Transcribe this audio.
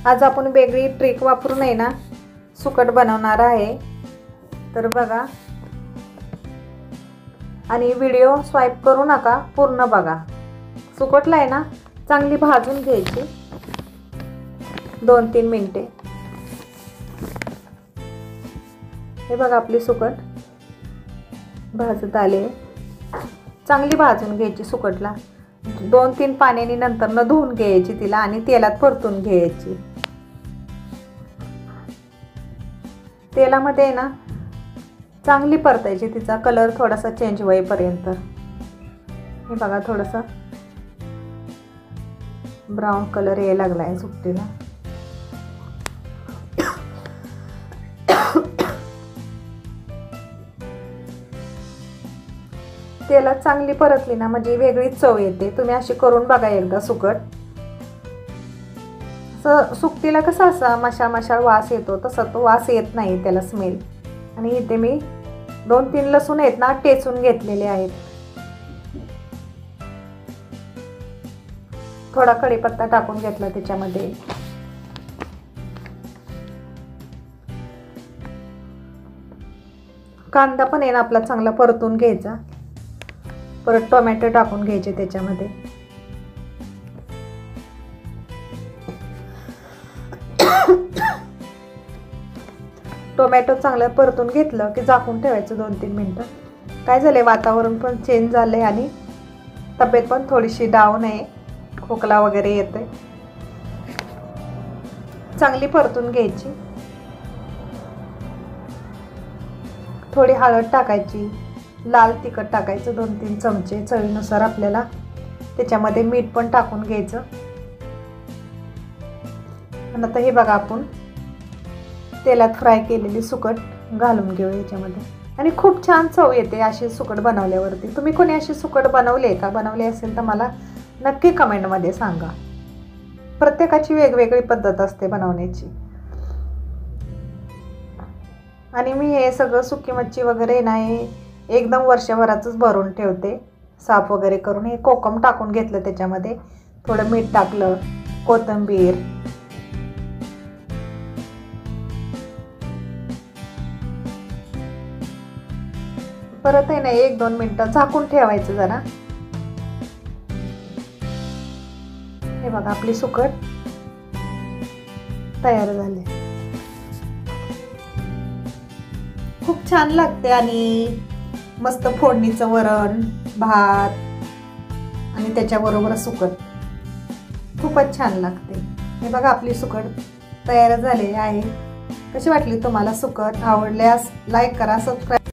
आज आपण वेगळी ट्रिक वापरून आहे ना सुकट बनवणार आहे। तर बघा आणि व्हिडिओ स्वाइप करू नका, पूर्ण बघा। सुकटला आहे ना चांगली भाजून घ्यायची 2-3 मिनिटे। हे बघा आपली सुकट भाजत आले। चांगली भाजून घ्यायची सुकटला 2-3 पाण्याने, नंतर न धुवून घ्यायची तिला आणि तेलात परतून घ्यायची। तेलामध्ये ना चांगली परतायची, तिचा कलर थोडासा चेंज होईपर्यंत। हे बघा थोडासा ब्राऊन कलर यायला लागलाय सुकटीला। तेलात चांगली परतली ना म्हणजे वेगळीच चव येते। तुम्ही अशी करून बघा एकदा सुकट। सुकटीला कसा असा मशाळ वास येतो तसा तो वास येत नाही त्याला, स्मेल। आणि इथे मी 2-3 लसूण आहेत ना टेचून घेतलेले आहेत। थोडा कढीपत्ता टाकून घेतला त्याच्यामध्ये। कांदा पण आहे ना आपला चांगला परतून घ्यायचा। परत टोमॅटो टाकून घ्यायचे त्याच्यामध्ये। टोमॅटो चांगलं परतून घेतलं की झाकून ठेवायचं 2-3 मिनिटं। काय झालंय वातावरण पण चेंज झालंय आणि तब्येत पण थोडीशी डाऊन आहे, खोकला वगैरे येतोय। चांगली परतून घ्यायची। थोडी हळद टाकायची, लाल तिखट टाकायचं 2-3 चमचे चवीनुसार आपल्याला। त्याच्यामध्ये मीठ पण टाकून घ्यायचं। आणि आता हे बघा आपण तेलात फ्राय केलेली सुकट घालून घेऊ याच्यामध्ये आणि खूप छान चव येते अशी सुकट बनवल्यावरती। तुम्ही कोणी अशी सुकट बनवली का? बनवली असेल तर मला नक्की कमेंटमध्ये सांगा। प्रत्येकाची वेगवेगळी पद्धत असते बनवण्याची। आणि मी हे सगळं सुकी मच्छी वगैरे नाही एकदम वर्षभराचंच भरून ठेवते, साफ वगैरे करून। हे कोकम टाकून घेतलं त्याच्यामध्ये, थोडं मीठ टाकलं, कोथिंबीर। परत आहे ना 1-2 मिनिटं झाकून ठेवायचं जरा। हे बघा आपली सुकट तयार झाली। खूप छान लागते आणि मस्त फोडणीचं वरण भात आणि त्याच्याबरोबर सुकट खूपच छान लागते। हे बघा आपली सुकट तयार झालेली आहे। कशी वाटली तुम्हाला सुकट? आवडल्यास लाईक करा, सबस्क्राईब